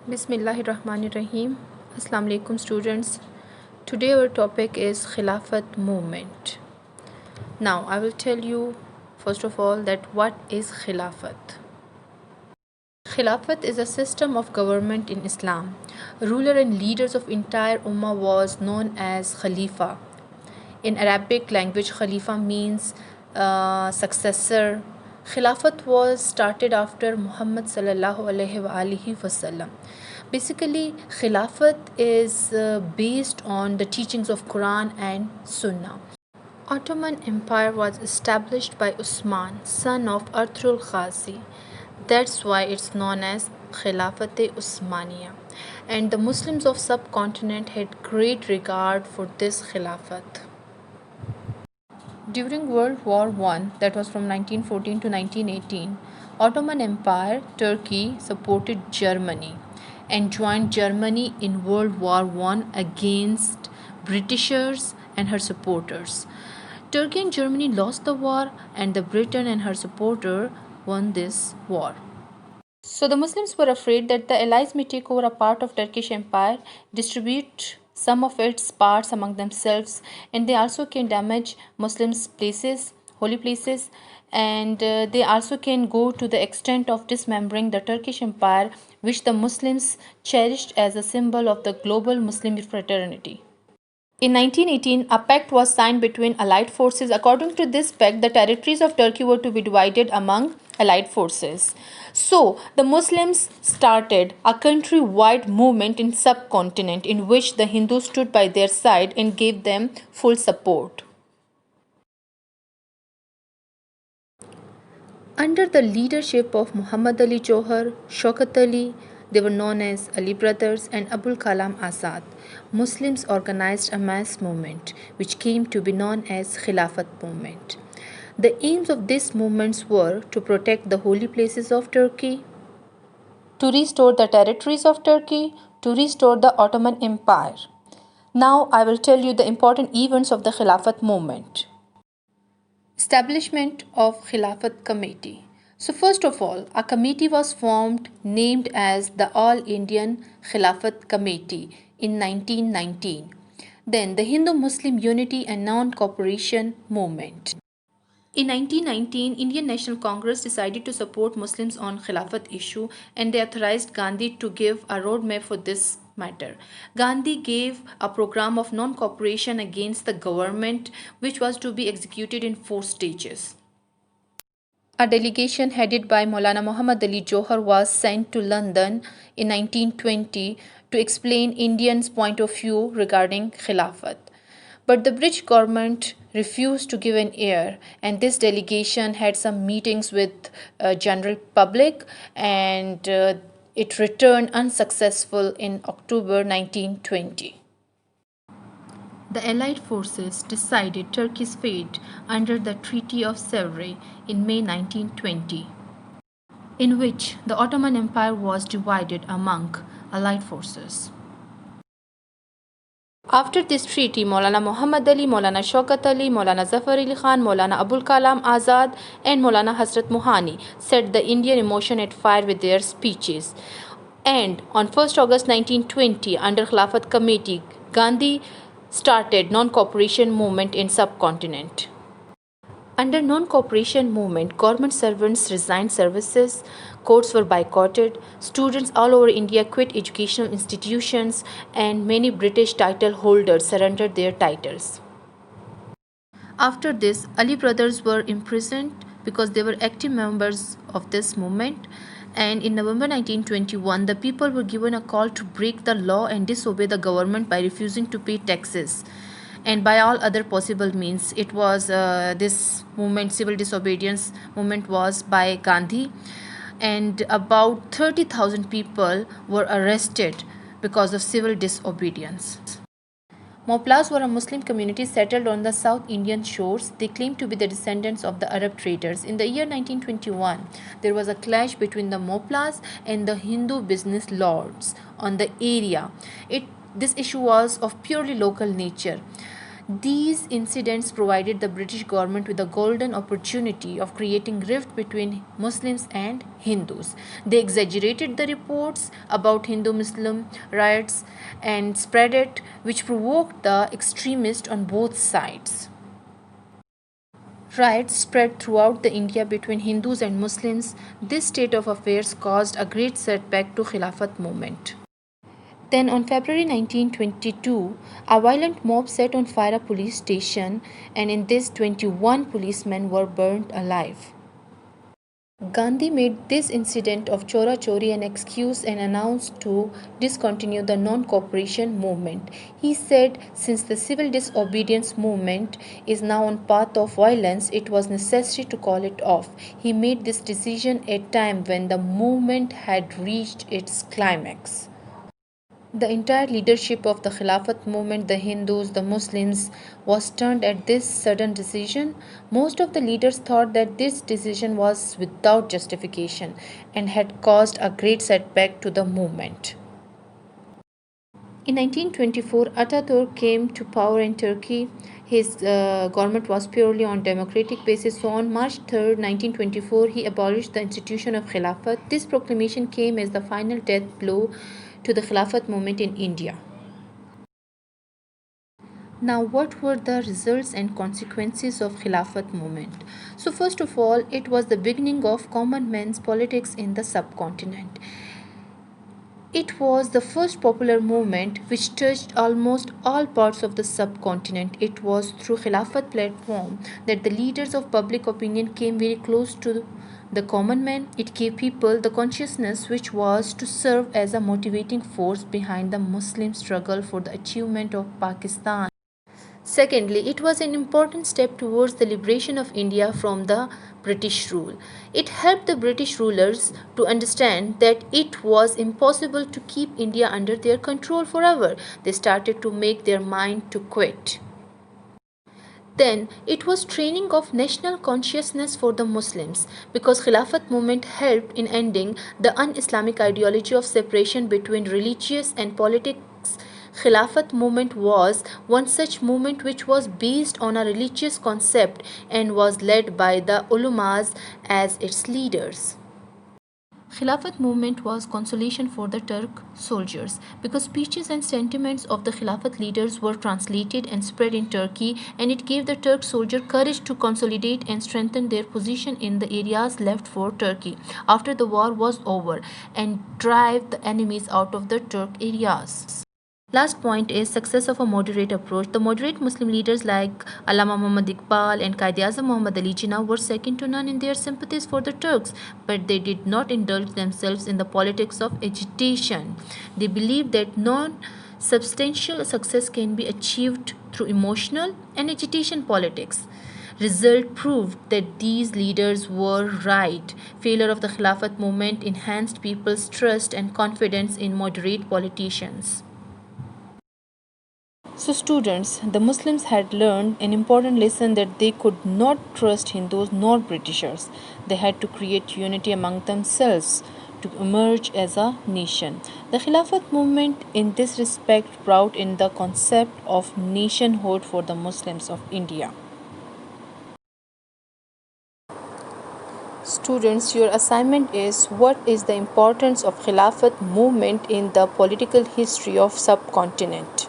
Bismillahirrahmanirrahim. Assalamu alaikum students. Today our topic is Khilafat movement. Now I will tell you first of all that what is Khilafat. Khilafat is a system of government in Islam. Ruler and leaders of entire Ummah was known as Khalifa. In Arabic language, Khalifa means successor. Khilafat was started after Muhammad sallallahu alaihi wasallam. Basically, Khilafat is based on the teachings of Quran and Sunnah. Ottoman Empire was established by Usman, son of Arthur Ghazi. That's why it's known as Khilafat-e Usmaniya. And the Muslims of subcontinent had great regard for this Khilafat. During World War I, that was from 1914 to 1918, Ottoman Empire, Turkey supported Germany and joined Germany in World War I against Britishers and her supporters. Turkey and Germany lost the war, and the Britain and her supporter won this war. So the Muslims were afraid that the Allies may take over a part of Turkish Empire, distribute some of its parts among themselves, and they also can damage Muslims' places, holy places, and they also can go to the extent of dismembering the Turkish Empire, which the Muslims cherished as a symbol of the global Muslim fraternity. In 1918, a pact was signed between Allied forces. According to this pact, the territories of Turkey were to be divided among Allied forces. So, the Muslims started a country-wide movement in subcontinent in which the Hindus stood by their side and gave them full support. Under the leadership of Muhammad Ali Johar, Shaukat Ali, they were known as Ali Brothers, and Abul Kalam Azad, Muslims organized a mass movement which came to be known as Khilafat movement. The aims of these movements were to protect the holy places of Turkey, to restore the territories of Turkey, to restore the Ottoman Empire. Now I will tell you the important events of the Khilafat movement. Establishment of Khilafat Committee. So first of all, a committee was formed named as the All Indian Khilafat Committee in 1919. Then the Hindu-Muslim Unity and Non-Cooperation Movement. In 1919, Indian National Congress decided to support Muslims on Khilafat issue, and they authorized Gandhi to give a roadmap for this matter. Gandhi gave a program of non-cooperation against the government which was to be executed in 4 stages. A delegation headed by Maulana Muhammad Ali Johar was sent to London in 1920 to explain Indians' point of view regarding Khilafat. But the British government refused to give an ear, and this delegation had some meetings with general public, and it returned unsuccessful in October 1920. The Allied forces decided Turkey's fate under the Treaty of Sevres in May 1920, in which the Ottoman Empire was divided among Allied forces. After this treaty, Maulana Muhammad Ali, Maulana Shaukat Ali, Maulana Zafar Ali Khan, Maulana Abul Kalam Azad, and Maulana Hazrat Mohani set the Indian emotion at fire with their speeches. And on 1st August 1920, under Khilafat Committee, Gandhi started non-cooperation movement in subcontinent. Under non-cooperation movement, government servants resigned services, courts were boycotted, students all over India quit educational institutions, and many British title holders surrendered their titles. After this, Ali brothers were imprisoned because they were active members of this movement. And in November 1921, the people were given a call to break the law and disobey the government by refusing to pay taxes and by all other possible means. It was this movement, civil disobedience movement, was by Gandhi, and about 30,000 people were arrested because of civil disobedience. Moplas were a Muslim community settled on the South Indian shores. They claimed to be the descendants of the Arab traders. In the year 1921, there was a clash between the Moplas and the Hindu business lords on the area. This issue was of purely local nature. These incidents provided the British government with a golden opportunity of creating rift between Muslims and Hindus. They exaggerated the reports about Hindu-Muslim riots and spread it, which provoked the extremists on both sides. Riots spread throughout the India between Hindus and Muslims. This state of affairs caused a great setback to Khilafat movement. Then on February 1922, a violent mob set on fire a police station, and in this 21 policemen were burnt alive. Gandhi made this incident of Chora Chori an excuse and announced to discontinue the non-cooperation movement. He said since the civil disobedience movement is now on path of violence, it was necessary to call it off. He made this decision at a time when the movement had reached its climax. The entire leadership of the Khilafat movement, the Hindus, the Muslims, was stunned at this sudden decision. Most of the leaders thought that this decision was without justification and had caused a great setback to the movement. In 1924, Ataturk came to power in Turkey. His government was purely on democratic basis. So on March 3, 1924, he abolished the institution of Khilafat. This proclamation came as the final death blow to the Khilafat movement in India. Now, what were the results and consequences of Khilafat movement? So, first of all, it was the beginning of common man's politics in the subcontinent. It was the first popular movement which touched almost all parts of the subcontinent. It was through Khilafat platform that the leaders of public opinion came very close to the common man. It gave people the consciousness which was to serve as a motivating force behind the Muslim struggle for the achievement of Pakistan. Secondly, it was an important step towards the liberation of India from the British rule. It helped the British rulers to understand that it was impossible to keep India under their control forever. They started to make their mind to quit. Then it was training of national consciousness for the Muslims because Khilafat movement helped in ending the un-Islamic ideology of separation between religious and politics. Khilafat movement was one such movement which was based on a religious concept and was led by the ulamas as its leaders. Khilafat movement was consolation for the Turk soldiers because speeches and sentiments of the Khilafat leaders were translated and spread in Turkey, and it gave the Turk soldier courage to consolidate and strengthen their position in the areas left for Turkey after the war was over and drive the enemies out of the Turk areas. Last point is success of a moderate approach. The moderate Muslim leaders like Allama Muhammad Iqbal and Qaid-e-Azam Muhammad Ali Jinnah were second to none in their sympathies for the Turks, but they did not indulge themselves in the politics of agitation. They believed that non-substantial success can be achieved through emotional and agitation politics. Result proved that these leaders were right. Failure of the Khilafat movement enhanced people's trust and confidence in moderate politicians. So students, the Muslims had learned an important lesson that they could not trust Hindus nor Britishers. They had to create unity among themselves to emerge as a nation. The Khilafat movement in this respect brought in the concept of nationhood for the Muslims of India. Students, your assignment is what is the importance of Khilafat movement in the political history of subcontinent?